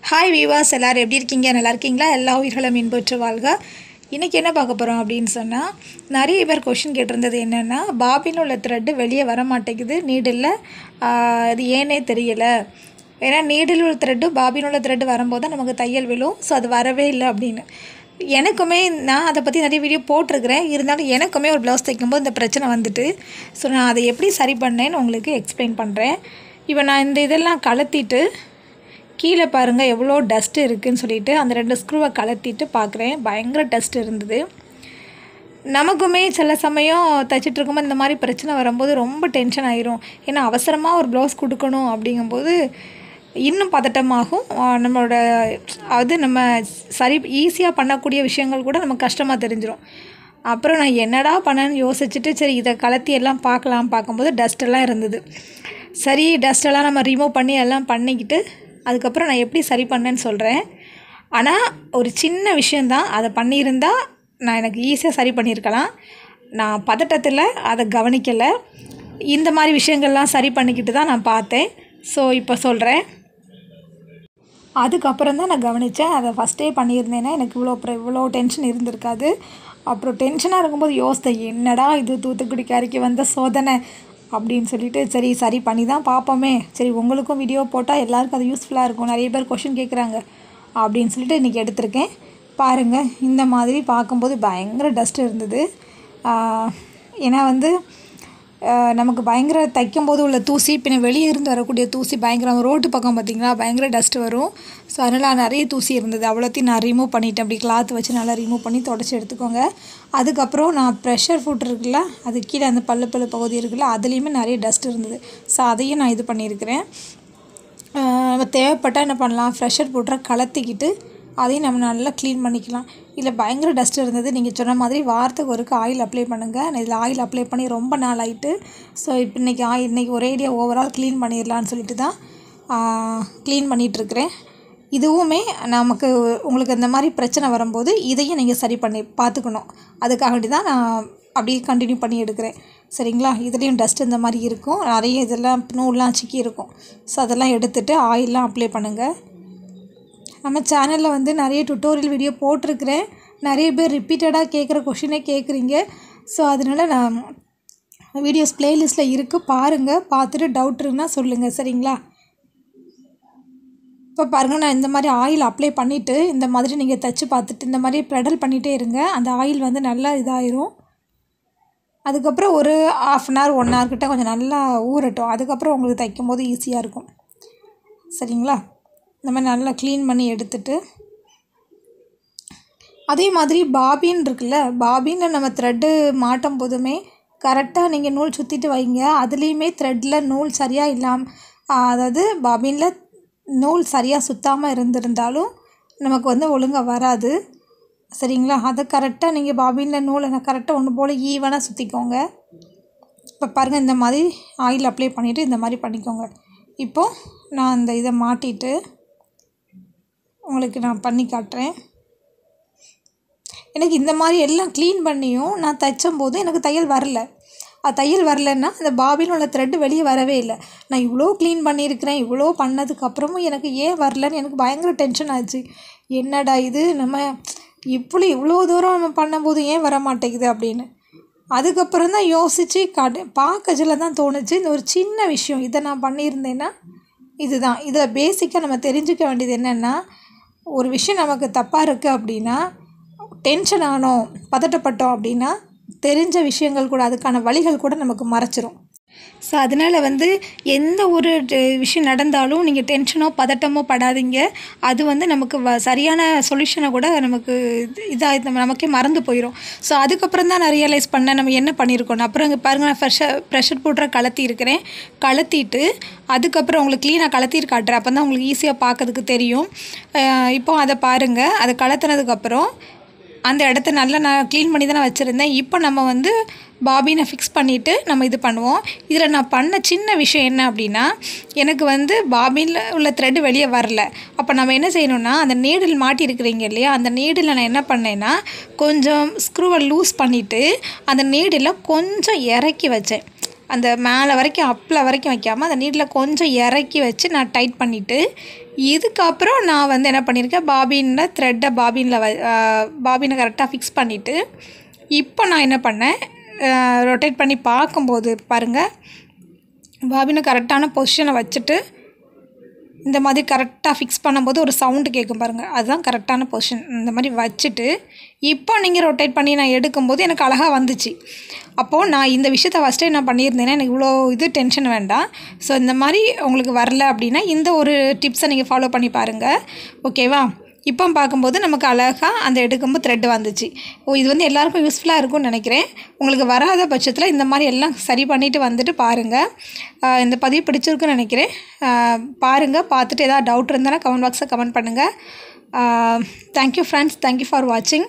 Hi viewers, எல்லோரும் எப்படி இருக்கீங்க? நல்லா இருக்கீங்களா? எல்லா உயிர்களும் இன்புற்று வாழ்க. இன்றைக்கி என்ன பார்க்க போகிறோம் அப்படின்னு சொன்னால், நிறைய பேர் கொஷின் கேட்டிருந்தது என்னென்னா, பாபின் உள்ள த்ரெட்டு வெளியே வர மாட்டேங்குது, நீடில் அது ஏன்னே தெரியலை. ஏன்னா நீடில் உள்ள த்ரெட்டு பாபின் உள்ள த்ரெட்டு வரும்போது தான் நமக்கு தையல் விழும். ஸோ அது வரவே இல்லை அப்படின்னு எனக்குமே நான் அதை பற்றி நிறைய வீடியோ போட்டிருக்கிறேன். இருந்தாலும் எனக்குமே ஒரு ப்ளவுஸ் தைக்கும்போது இந்த பிரச்சனை வந்துட்டு, ஸோ நான் அதை எப்படி சரி பண்ணேன்னு உங்களுக்கு எக்ஸ்பிளைன் பண்ணுறேன். இப்போ நான் இந்த இதெல்லாம் கலத்திட்டு கீழே பாருங்கள் எவ்வளோ டஸ்ட்டு இருக்குதுன்னு சொல்லிவிட்டு அந்த 2 ஸ்க்ரூவை கலத்திட்டு பார்க்குறேன். பயங்கர டஸ்ட் இருந்தது. நமக்குமே சில சமயம் தைச்சிட்டு இருக்கும்போது இந்த மாதிரி பிரச்சனை வரும்போது ரொம்ப டென்ஷன் ஆயிரும். ஏன்னா அவசரமாக ஒரு ப்ளவுஸ் கொடுக்கணும் அப்படிங்கும்போது இன்னும் பதட்டமாகும். நம்மளோட நம்ம சரி ஈஸியாக பண்ணக்கூடிய விஷயங்கள் கூட நமக்கு கஷ்டமாக தெரிஞ்சிடும். அப்புறம் நான் என்னடா பண்ணேன்னு யோசிச்சுட்டு சரி இதை கலத்தி எல்லாம் பார்க்கும்போது டஸ்ட்டெல்லாம் இருந்தது. சரி டஸ்ட்டெல்லாம் நம்ம ரிமூவ் பண்ணி எல்லாம் பண்ணிக்கிட்டு அதுக்கப்புறம் நான் எப்படி சரி பண்ணேன்னு சொல்கிறேன். ஆனால் ஒரு சின்ன விஷயந்தான், அதை பண்ணியிருந்தால் நான் எனக்கு ஈஸியாக சரி பண்ணியிருக்கலாம். நான் பதட்டத்தில் அதை கவனிக்கலை. இந்த மாதிரி விஷயங்கள்லாம் சரி பண்ணிக்கிட்டு தான் நான் பார்த்தேன். ஸோ இப்போ சொல்கிறேன். அதுக்கப்புறம் தான் நான் கவனித்தேன். அதை ஃபஸ்ட்டே பண்ணியிருந்தேன்னா எனக்கு இவ்வளோ டென்ஷன் இருந்திருக்காது. அப்புறம் டென்ஷனாக இருக்கும்போது யோசித்தேன், என்னடா இது தூத்துக்குடிக்காரிக்கு வந்த சோதனை அப்படின்னு சொல்லிட்டு சரி பண்ணி தான் பார்ப்போமே. சரி உங்களுக்கும் வீடியோ போட்டால் எல்லாருக்கும் அது யூஸ்ஃபுல்லாக இருக்கும், நிறைய பேர் கொஷின் கேட்குறாங்க அப்படின்னு சொல்லிட்டு இன்றைக்கி எடுத்திருக்கேன். பாருங்கள், இந்த மாதிரி பார்க்கும்போது பயங்கர டஸ்ட் இருந்தது. ஏன்னா நமக்கு பயங்கர தைக்கும்போது உள்ள தூசி, பின்ன வெளியே இருந்து வரக்கூடிய தூசி பயங்கரம். ரோட்டு பக்கம் பார்த்திங்களா பயங்கர டஸ்ட்டு வரும். ஸோ அதனால் நிறைய தூசி இருந்தது. அவ்வளோத்தையும் நான் ரிமூவ் பண்ணிவிட்டேன். அப்படி கிளாத் வச்சு நல்லா ரிமூவ் பண்ணி தொடச்சி எடுத்துக்கோங்க. அதுக்கப்புறம் நான் ப்ரெஷர் ஃபுட் இருக்குல்ல, அது கீழே அந்த பல்லு பகுதி இருக்குல்ல, அதுலேயுமே நிறைய டஸ்ட் இருந்தது. ஸோ அதையும் நான் இது பண்ணியிருக்கிறேன். தேவைப்பட்டால் என்ன பண்ணலாம், ப்ரெஷர் ஃபுட்டரை கலத்திக்கிட்டு அதையும் நம்ம நல்லா க்ளீன் பண்ணிக்கலாம். இல்லை பயங்கர டஸ்ட் இருந்தது. நீங்கள் சொன்ன மாதிரி வாரத்துக்கு ஒருக்க ஆயில் அப்ளை பண்ணுங்கள். நான் இதில் ஆயில் அப்ளை பண்ணி ரொம்ப நாள் ஆகிட்டு. ஸோ இப்போ இன்றைக்கி ஒரேடியாக ஓவரால் க்ளீன் பண்ணிடலான்னு சொல்லிட்டு தான் க்ளீன் பண்ணிகிட்ருக்கிறேன். இதுவுமே நமக்கு உங்களுக்கு இந்த மாதிரி பிரச்சனை வரும்போது இதையும் நீங்கள் சரி பண்ணி பார்த்துக்கணும். அதுக்காக வேண்டி தான் நான் அப்படியே கண்டினியூ பண்ணி எடுக்கிறேன். சரிங்களா? இதுலேயும் டஸ்ட் இந்த மாதிரி இருக்கும், நிறைய இதெல்லாம் நூல்லாம் சிக்கி இருக்கும். ஸோ அதெல்லாம் எடுத்துகிட்டு ஆயிலெலாம் அப்ளை பண்ணுங்கள். நம்ம சேனலில் நிறைய டுட்டோரியல் வீடியோ போட்டிருக்கிறேன். நிறைய பேர் ரிப்பீட்டடாக கேட்குற கொஷினே கேட்குறீங்க. ஸோ அதனால் நான் வீடியோஸ் ப்ளேலிஸ்ட்டில் இருக்குது, பாருங்கள். பார்த்துட்டு டவுட் இருக்குன்னா சொல்லுங்கள். சரிங்களா? இப்போ பாருங்கள், நான் இந்த மாதிரி ஆயில் அப்ளை பண்ணிவிட்டு இந்த மாதிரி நீங்கள் தைச்சி பார்த்துட்டு இந்த மாதிரி பெடல் பண்ணிகிட்டே இருங்க. அந்த ஆயில் நல்லா இதாயிரும். அதுக்கப்புறம் ஒரு 1/2 hour 1 hour கிட்ட கொஞ்சம் நல்லா ஊறட்டும். அதுக்கப்புறம் உங்களுக்கு தைக்கும்போது ஈஸியாக இருக்கும். சரிங்களா? இந்த மாதிரி நல்லா க்ளீன் பண்ணி எடுத்துட்டு அதே மாதிரி பாபின் இருக்குல்ல, பாபினில் நம்ம த்ரெட்டு மாட்டும் போதுமே கரெக்டாக நீங்கள் நூல் சுற்றிட்டு வைங்க. அதுலேயுமே த்ரெட்டில் நூல் சரியாக இல்லாமல், அதாவது பாபினில் நூல் சரியாக சுற்றாமல் இருந்திருந்தாலும் நமக்கு ஒழுங்காக வராது. சரிங்களா? அதை கரெக்டாக நீங்கள் பாபினில் நூலை கரெக்டாக ஒன்று போல் ஈவனாக சுற்றிக்கோங்க. இப்போ பாருங்கள், இந்த மாதிரி ஆயில் அப்ளை பண்ணிவிட்டு இந்த மாதிரி பண்ணிக்கோங்க. இப்போது நான் அந்த இதை மாட்டிட்டு உங்களுக்கு நான் பண்ணி காட்டுறேன். எனக்கு இந்த மாதிரி எல்லாம் க்ளீன் பண்ணியும் நான் தைச்சம்போது எனக்கு தையல் வரல. தையல் வரலைன்னா அந்த பாபின் உள்ள த்ரெட்டு வெளியே வரவே இல்லை. நான் இவ்வளோ க்ளீன் பண்ணியிருக்கிறேன். இவ்வளோ பண்ணதுக்கப்புறமும் எனக்கு ஏன் வரலன்னு எனக்கு பயங்கர டென்ஷன் ஆச்சு. என்னடா இது, நம்ம இவ்வளோ தூரம் நம்ம பண்ணும்போது ஏன் வர மாட்டேங்குது அப்படின்னு. அதுக்கப்புறம் தான் யோசித்து பார்க்கச்சில தான் தோணுச்சு, இந்த ஒரு சின்ன விஷயம் இதை நான் பண்ணியிருந்தேன்னா இதுதான். இதில் பேசிக்காக நம்ம தெரிஞ்சுக்க வேண்டியது என்னென்னா, ஒரு விஷயம் நமக்கு தப்பாக இருக்குது அப்படின்னா, டென்ஷன் ஆனோம், பதட்டப்பட்டோம் அப்படின்னா தெரிஞ்ச விஷயங்கள் கூட, அதுக்கான வழிகள் கூட நமக்கு மறைச்சிரும். ஸோ அதனால் எந்த ஒரு விஷயம் நடந்தாலும் நீங்கள் டென்ஷனோ பதட்டமோ படாதீங்க. அது நமக்கு சரியான சொல்யூஷனை கூட நமக்கு இதாக நமக்கே மறந்து போயிடும். ஸோ அதுக்கப்புறம் தான் நான் ரியலைஸ் பண்ணேன் நம்ம என்ன பண்ணியிருக்கோம். அப்புறம் இங்கே பாருங்கள், நான் ப்ரெஷர் போட்டுற கலத்தியிருக்கிறேன். கலத்திட்டு அதுக்கப்புறம் உங்களுக்கு க்ளீனாக கலத்திட்டு காட்டுறேன். அப்போ தான் உங்களுக்கு ஈஸியாக பார்க்கறதுக்கு தெரியும். இப்போது அதை பாருங்கள். அதை கலத்தினதுக்கப்புறம் அந்த இடத்த நல்லா நான் க்ளீன் பண்ணி தான் நான் வச்சுருந்தேன். இப்போ நம்ம பாபினை ஃபிக்ஸ் பண்ணிவிட்டு நம்ம இது பண்ணுவோம். இதில் நான் பண்ண சின்ன விஷயம் என்ன அப்படின்னா, எனக்கு பாபினில் உள்ள த்ரெட்டு வெளியே வரல. அப்போ நம்ம என்ன செய்யணும்னா, அந்த நீடில் மாட்டியிருக்கிறீங்க இல்லையா, அந்த நீடில் நான் என்ன பண்ணேன்னா கொஞ்சம் ஸ்க்ரூவை லூஸ் பண்ணிவிட்டு அந்த நீடில் கொஞ்சம் இறக்கி வச்சேன். அந்த மேலே வரைக்கும் அப்பில் வரைக்கும் வைக்காமல் அந்த நீடில் கொஞ்சம் இறக்கி வச்சு நான் டைட் பண்ணிவிட்டு இதுக்கப்புறம் நான் வந்து என்ன பண்ணியிருக்கேன், பாபினில் த்ரெட்டை பாபினை கரெக்டாக ஃபிக்ஸ் பண்ணிவிட்டு இப்போ நான் என்ன பண்ணேன், ரொட்டேட் பண்ணி பார்க்கும்போது பாருங்கள், பாபினை கரெக்டான பொசிஷனை வச்சுட்டு இந்த மாதிரி கரெக்டாக ஃபிக்ஸ் பண்ணும்போது ஒரு சவுண்டு கேட்கும் பாருங்கள், அதுதான் கரெக்டான பொசிஷன். இந்த மாதிரி வச்சுட்டு இப்போ நீங்கள் ரொட்டேட் பண்ணி நான் எடுக்கும்போது எனக்கு அழகாக வந்துச்சு. அப்போது நான் இந்த விஷயத்தை ஃபஸ்ட்டே நான் பண்ணியிருந்தேன்னா எனக்கு இவ்வளோ டென்ஷன் வேண்டாம். ஸோ இந்த மாதிரி உங்களுக்கு வரல அப்படின்னா இந்த ஒரு டிப்ஸை நீங்கள் ஃபாலோ பண்ணி பாருங்கள், ஓகேவா? இப்போ பார்க்கும்போது நமக்கு அழகாக அந்த எடுக்கும்போது த்ரெட் வந்துச்சு. இது வந்து எல்லாருக்கும் யூஸ்ஃபுல்லாக இருக்கும்னு நினைக்கிறேன். உங்களுக்கு வராத பட்சத்தில் இந்த மாதிரி எல்லாம் சரி பண்ணிவிட்டு வந்துட்டு பாருங்கள். இந்த பதிவு பிடிச்சிருக்குன்னு நினைக்கிறேன். பாருங்கள், பார்த்துட்டு எதாவது டவுட் இருந்தாலும் கமெண்ட் பாக்ஸில் கமெண்ட் பண்ணுங்கள். தேங்க்யூ ஃப்ரெண்ட்ஸ், தேங்க்யூ ஃபார் வாட்சிங்.